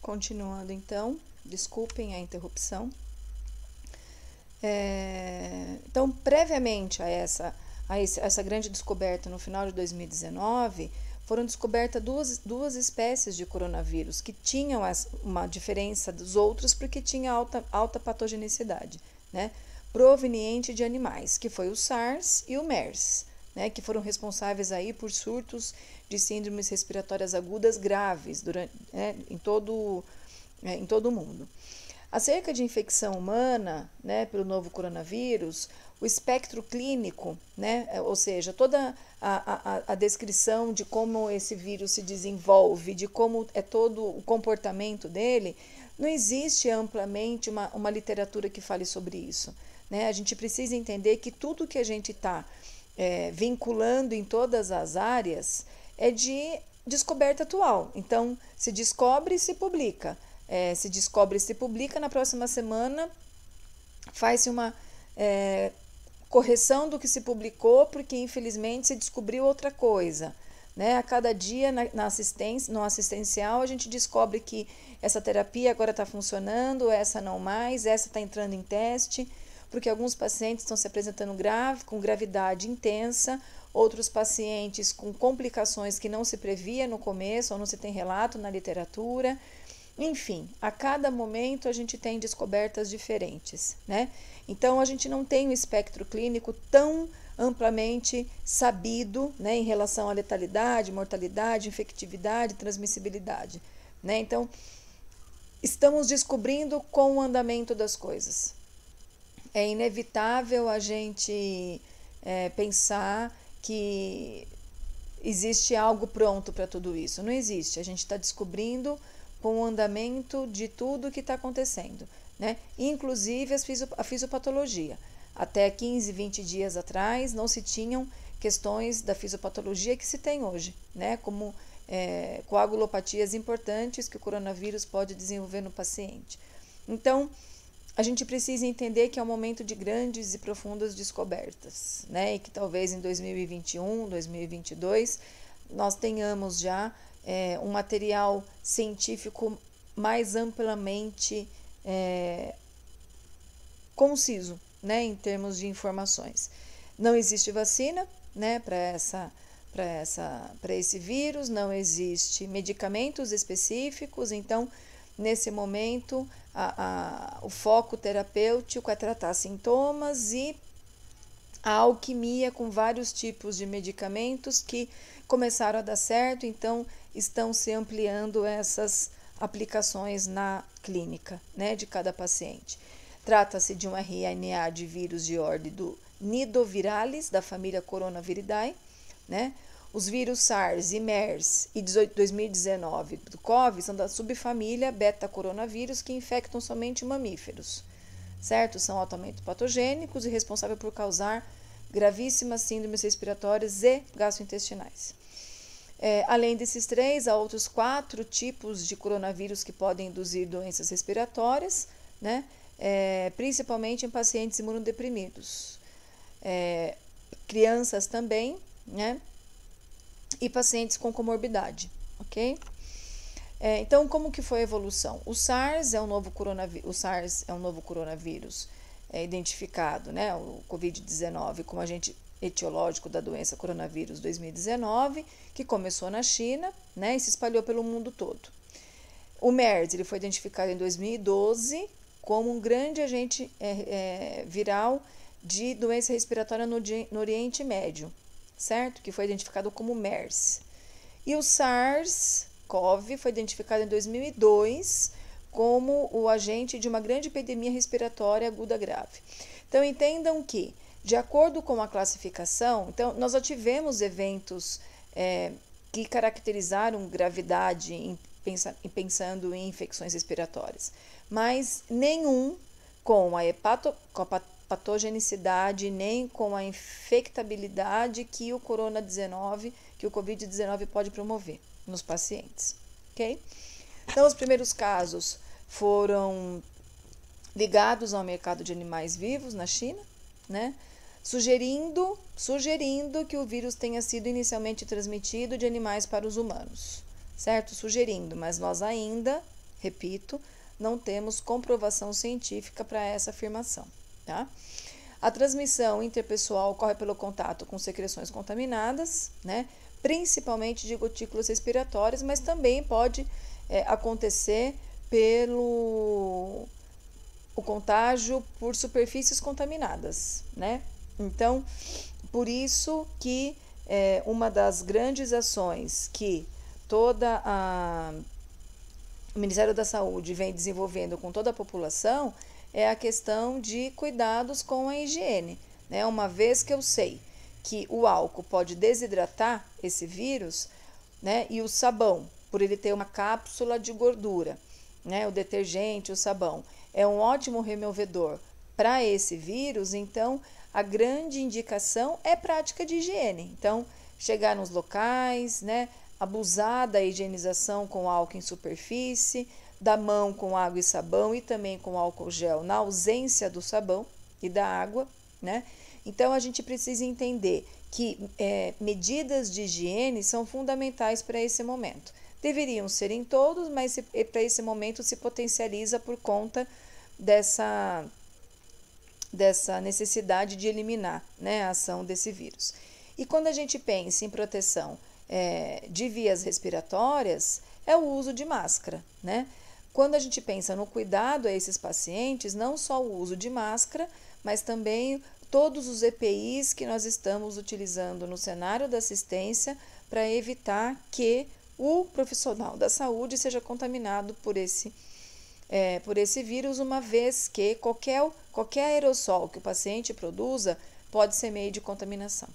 Continuando então, desculpem a interrupção. Então, previamente a essa grande descoberta no final de 2019, foram descobertas duas espécies de coronavírus que tinham uma diferença dos outros porque tinha alta patogenicidade, né? Proveniente de animais, que foi o SARS e o MERS, né? Que foram responsáveis aí por surtos de síndromes respiratórias agudas graves em todo o mundo. Acerca de infecção humana, né, pelo novo coronavírus, o espectro clínico, né, ou seja, toda a descrição de como esse vírus se desenvolve, de como é todo o comportamento dele, não existe amplamente uma literatura que fale sobre isso, né? A gente precisa entender que tudo que a gente está vinculando em todas as áreas é de descoberta atual. Então, se descobre e se publica. Se descobre e se publica, na próxima semana faz-se uma correção do que se publicou, porque infelizmente se descobriu outra coisa, né? A cada dia no assistencial a gente descobre que essa terapia agora está funcionando, essa não mais, essa está entrando em teste, porque alguns pacientes estão se apresentando com gravidade intensa, outros pacientes com complicações que não se previa no começo ou não se tem relato na literatura. Enfim, a cada momento a gente tem descobertas diferentes, né? Então, a gente não tem um espectro clínico tão amplamente sabido, né, em relação à letalidade, mortalidade, infectividade, transmissibilidade, né? Então, estamos descobrindo com o andamento das coisas. É inevitável a gente pensar que existe algo pronto para tudo isso. Não existe. A gente está descobrindo com o andamento de tudo que está acontecendo, né? Inclusive a fisiopatologia. Até 15, 20 dias atrás não se tinham questões da fisiopatologia que se tem hoje, né? Como coagulopatias importantes que o coronavírus pode desenvolver no paciente. Então, a gente precisa entender que é um momento de grandes e profundas descobertas, né? E que talvez em 2021, 2022, nós tenhamos já um material científico mais amplamente conciso, né, em termos de informações. Não existe vacina, né, para esse vírus, não existe medicamentos específicos, então, nesse momento, o foco terapêutico é tratar sintomas e a alquimia com vários tipos de medicamentos que começaram a dar certo, então estão se ampliando essas aplicações na clínica, né, de cada paciente. Trata-se de um RNA de vírus de ordem do Nidoviralis, da família Coronaviridae, né? Os vírus SARS e MERS e 2019 do COVID são da subfamília beta-coronavírus que infectam somente mamíferos, certo? São altamente patogênicos e responsáveis por causar gravíssimas síndromes respiratórias e gastrointestinais. Além desses três, há outros 4 tipos de coronavírus que podem induzir doenças respiratórias, né? Principalmente em pacientes imunodeprimidos. Crianças também, né? E pacientes com comorbidade, ok? Então, como que foi a evolução? O SARS é um novo coronavírus identificado, né? O Covid-19 como agente etiológico da doença coronavírus 2019, que começou na China, né, e se espalhou pelo mundo todo. O MERS ele foi identificado em 2012 como um grande agente viral de doença respiratória no Oriente Médio, certo? Que foi identificado como MERS. E o SARS-CoV foi identificado em 2002 como o agente de uma grande epidemia respiratória aguda grave. Então, entendam que, de acordo com a classificação, então, nós já tivemos eventos que caracterizaram gravidade pensando em infecções respiratórias, mas nenhum com a patogenicidade, nem com a infectabilidade que o Covid-19 pode promover nos pacientes, ok? Então, os primeiros casos foram ligados ao mercado de animais vivos na China, né? Sugerindo que o vírus tenha sido inicialmente transmitido de animais para os humanos, certo? Sugerindo, mas nós ainda repito, não temos comprovação científica para essa afirmação, tá? A transmissão interpessoal ocorre pelo contato com secreções contaminadas, né? Principalmente de gotículas respiratórias, mas também pode acontecer pelo o contágio por superfícies contaminadas, né? Então, por isso que uma das grandes ações que o Ministério da Saúde vem desenvolvendo com toda a população é a questão de cuidados com a higiene, né? Uma vez que eu sei que o álcool pode desidratar esse vírus, né? E o sabão, por ele ter uma cápsula de gordura, né? O detergente, o sabão, é um ótimo removedor para esse vírus, então a grande indicação é prática de higiene. Então, chegar nos locais, né? Abusar da higienização com álcool em superfície, da mão com água e sabão e também com álcool gel na ausência do sabão e da água, né? Então, a gente precisa entender que medidas de higiene são fundamentais para esse momento. Deveriam ser em todos, mas para esse momento se potencializa por conta dessa necessidade de eliminar, né, a ação desse vírus. E quando a gente pensa em proteção de vias respiratórias, é o uso de máscara, né? Quando a gente pensa no cuidado a esses pacientes, não só o uso de máscara, mas também todos os EPIs que nós estamos utilizando no cenário da assistência para evitar que o profissional da saúde seja contaminado por esse vírus, uma vez que qualquer aerossol que o paciente produza pode ser meio de contaminação,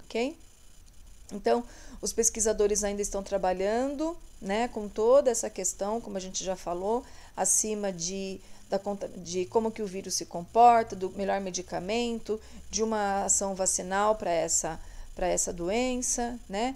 ok? Então, os pesquisadores ainda estão trabalhando, né, com toda essa questão, como a gente já falou, acima de como que o vírus se comporta, do melhor medicamento, de uma ação vacinal para essa doença, né?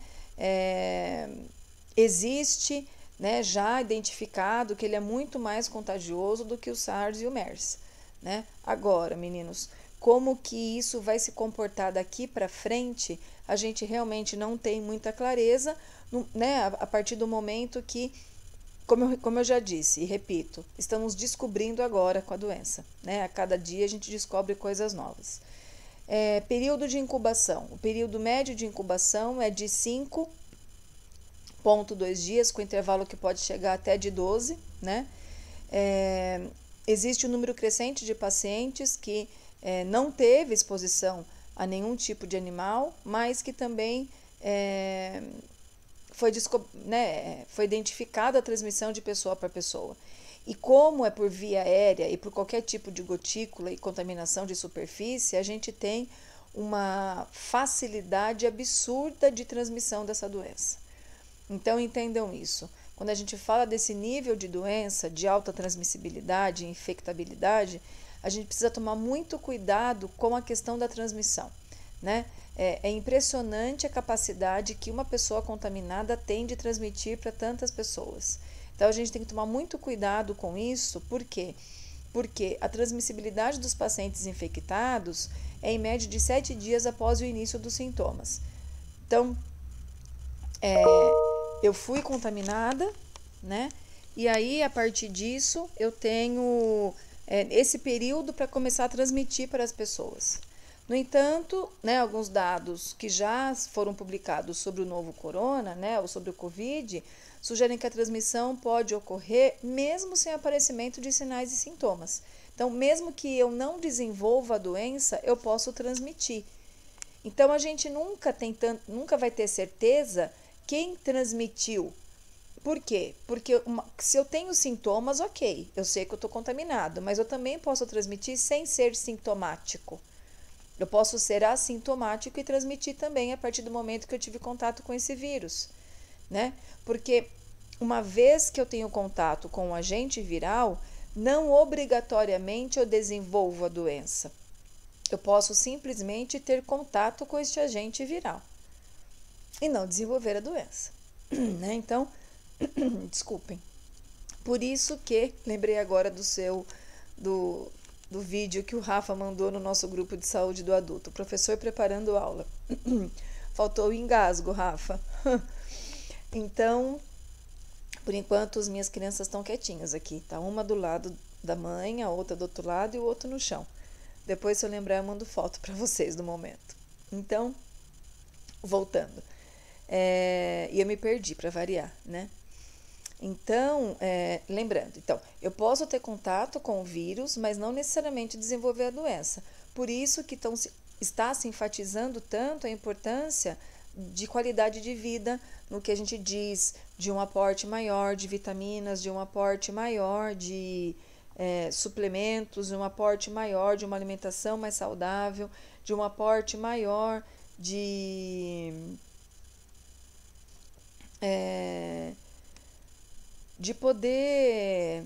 Existe, né, já identificado que ele é muito mais contagioso do que o SARS e o MERS, né? Agora, meninos, como que isso vai se comportar daqui para frente, a gente realmente não tem muita clareza, né? A partir do momento que, como eu já disse e repito, estamos descobrindo agora com a doença, né? A cada dia a gente descobre coisas novas. Período de incubação. O período médio de incubação é de 5,2 dias, com intervalo que pode chegar até de 12, né? Existe um número crescente de pacientes que não teve exposição a nenhum tipo de animal, mas que também foi identificada a transmissão de pessoa para pessoa. E como é por via aérea e por qualquer tipo de gotícula e contaminação de superfície, a gente tem uma facilidade absurda de transmissão dessa doença. Então, entendam isso. Quando a gente fala desse nível de doença, de alta transmissibilidade e infectabilidade, a gente precisa tomar muito cuidado com a questão da transmissão, né? É impressionante a capacidade que uma pessoa contaminada tem de transmitir para tantas pessoas. Então, a gente tem que tomar muito cuidado com isso. Por quê? Porque a transmissibilidade dos pacientes infectados é em média de 7 dias após o início dos sintomas. Então, eu fui contaminada, né? E aí, a partir disso, eu tenho esse período para começar a transmitir para as pessoas. No entanto, né, alguns dados que já foram publicados sobre o novo corona, né, ou sobre o Covid, sugerem que a transmissão pode ocorrer mesmo sem aparecimento de sinais e sintomas. Então, mesmo que eu não desenvolva a doença, eu posso transmitir. Então, a gente nunca vai ter certeza quem transmitiu. Por quê? Porque se eu tenho sintomas, ok, eu sei que eu estou contaminado, mas eu também posso transmitir sem ser sintomático. Eu posso ser assintomático e transmitir também a partir do momento que eu tive contato com esse vírus, né? Porque uma vez que eu tenho contato com um agente viral, não obrigatoriamente eu desenvolvo a doença. Eu posso simplesmente ter contato com este agente viral e não desenvolver a doença, né? Então, desculpem. Por isso que lembrei agora do vídeo que o Rafa mandou no nosso grupo de saúde do adulto, o professor preparando aula. Faltou o engasgo, Rafa. Então, Por enquanto, as minhas crianças estão quietinhas aqui, tá? Uma do lado da mãe, a outra do outro lado e o outro no chão. Depois, se eu lembrar, eu mando foto para vocês do momento. Então, voltando. E eu me perdi para variar, né? Então, lembrando, então, eu posso ter contato com o vírus, mas não necessariamente desenvolver a doença. Por isso que está se enfatizando tanto a importância de qualidade de vida no que a gente diz de um aporte maior de vitaminas, de um aporte maior de suplementos, de um aporte maior de uma alimentação mais saudável, de um aporte maior de poder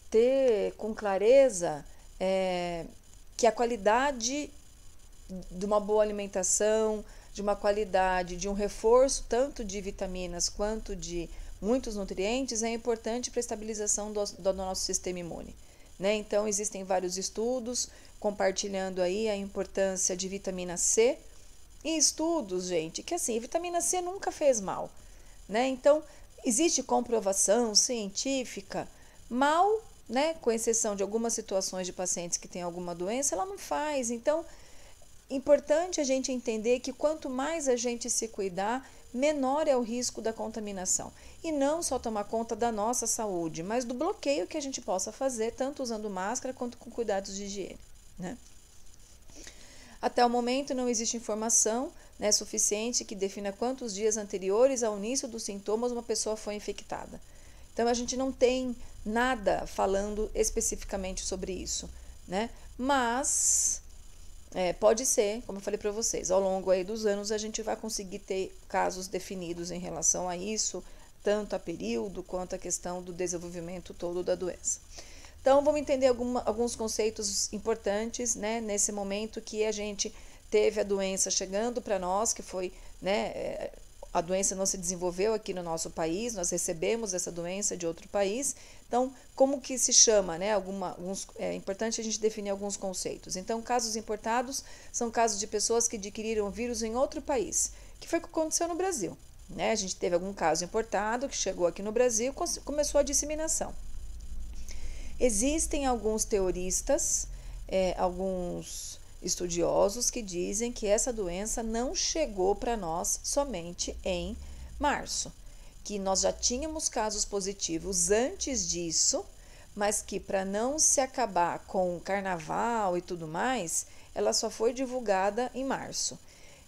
ter com clareza que a qualidade de uma boa alimentação, de uma qualidade, de um reforço tanto de vitaminas quanto de muitos nutrientes é importante para a estabilização do nosso sistema imune, né? Então, existem vários estudos compartilhando aí a importância de vitamina C e estudos, gente, que assim, vitamina C nunca fez mal, né? Então, existe comprovação científica, mal, né, com exceção de algumas situações de pacientes que têm alguma doença, ela não faz. Então, importante a gente entender que quanto mais a gente se cuidar, menor é o risco da contaminação. E não só tomar conta da nossa saúde, mas do bloqueio que a gente possa fazer, tanto usando máscara quanto com cuidados de higiene, né? Até o momento não existe informação, né, suficiente que defina quantos dias anteriores ao início dos sintomas uma pessoa foi infectada. Então, a gente não tem nada falando especificamente sobre isso, né? Mas pode ser, como eu falei para vocês, ao longo aí dos anos a gente vai conseguir ter casos definidos em relação a isso, tanto a período quanto a questão do desenvolvimento todo da doença. Então, vamos entender alguns conceitos importantes, né, nesse momento que a gente teve a doença chegando para nós, que foi, né, a doença não se desenvolveu aqui no nosso país, nós recebemos essa doença de outro país. Então, como que se chama, né? É importante a gente definir alguns conceitos. Então, casos importados são casos de pessoas que adquiriram o vírus em outro país, que foi o que aconteceu no Brasil, né? A gente teve algum caso importado que chegou aqui no Brasil e começou a disseminação. Existem alguns teoristas, alguns estudiosos que dizem que essa doença não chegou para nós somente em março, que nós já tínhamos casos positivos antes disso, mas que para não se acabar com o carnaval e tudo mais, ela só foi divulgada em março.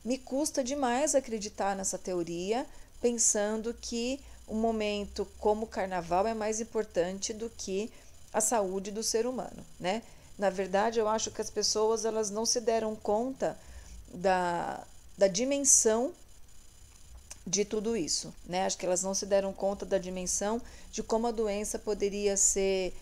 Me custa demais acreditar nessa teoria, pensando que um momento como o carnaval é mais importante do que a saúde do ser humano, né? Na verdade, eu acho que as pessoas elas não se deram conta da dimensão de tudo isso, né? Acho que elas não se deram conta da dimensão de como a doença poderia ser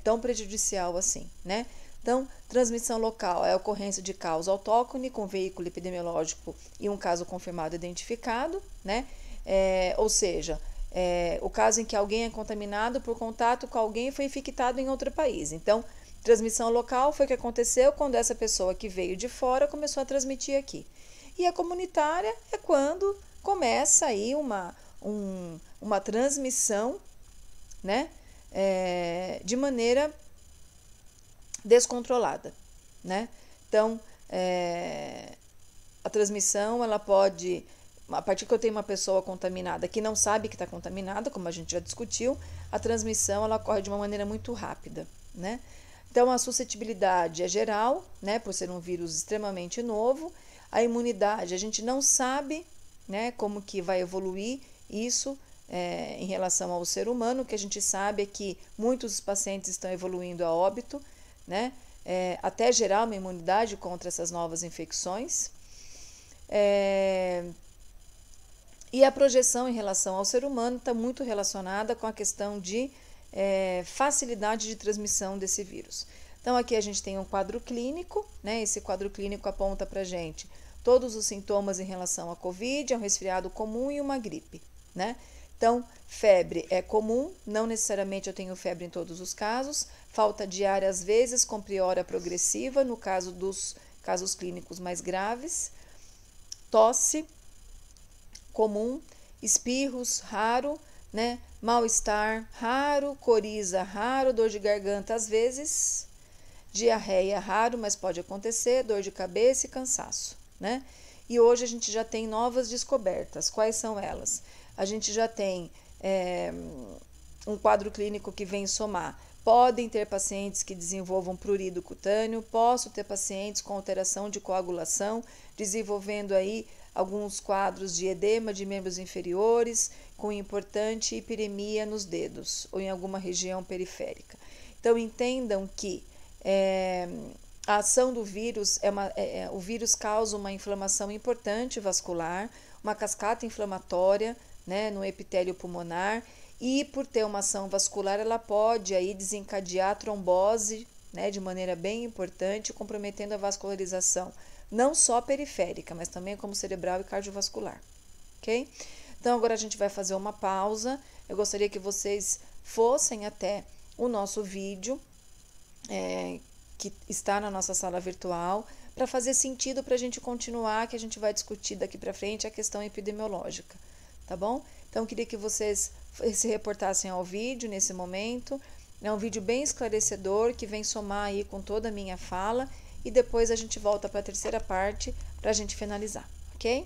tão prejudicial assim, né? Então, transmissão local é a ocorrência de causa autóctone com veículo epidemiológico e um caso confirmado identificado, né? Ou seja, o caso em que alguém é contaminado por contato com alguém e foi infectado em outro país. Então, transmissão local foi o que aconteceu quando essa pessoa que veio de fora começou a transmitir aqui. E a comunitária é quando começa aí uma transmissão, né, de maneira descontrolada, né? Então, a transmissão, ela pode, a partir que eu tenho uma pessoa contaminada que não sabe que está contaminada, como a gente já discutiu, a transmissão, ela ocorre de uma maneira muito rápida, né? Então, a suscetibilidade é geral, né, por ser um vírus extremamente novo. A imunidade, a gente não sabe, né, como que vai evoluir isso em relação ao ser humano. O que a gente sabe é que muitos pacientes estão evoluindo a óbito, né, até gerar uma imunidade contra essas novas infecções. E a projeção em relação ao ser humano está muito relacionada com a questão de facilidade de transmissão desse vírus. Então, aqui a gente tem um quadro clínico, né? Esse quadro clínico aponta para a gente todos os sintomas em relação à Covid, é um resfriado comum e uma gripe, né? Então, febre é comum, não necessariamente eu tenho febre em todos os casos, falta diária às vezes com piora progressiva, no caso dos casos clínicos mais graves, tosse comum, espirros raro, né? Mal-estar, raro, coriza, raro, dor de garganta às vezes, diarreia, raro, mas pode acontecer, dor de cabeça e cansaço, né? E hoje a gente já tem novas descobertas. Quais são elas? A gente já tem um quadro clínico que vem somar. Podem ter pacientes que desenvolvam prurido cutâneo, posso ter pacientes com alteração de coagulação, desenvolvendo aí alguns quadros de edema de membros inferiores, com importante hiperemia nos dedos ou em alguma região periférica. Então, entendam que a ação do vírus, o vírus causa uma inflamação importante vascular, uma cascata inflamatória, né, no epitélio pulmonar, e por ter uma ação vascular, ela pode aí desencadear trombose, né, de maneira bem importante, comprometendo a vascularização, não só periférica, mas também como cerebral e cardiovascular, ok? Então, agora a gente vai fazer uma pausa. Eu gostaria que vocês fossem até o nosso vídeo, que está na nossa sala virtual, para fazer sentido para a gente continuar, que a gente vai discutir daqui para frente a questão epidemiológica, tá bom? Então, eu queria que vocês se reportassem ao vídeo nesse momento. É um vídeo bem esclarecedor, que vem somar aí com toda a minha fala, e depois a gente volta para a terceira parte para a gente finalizar, ok?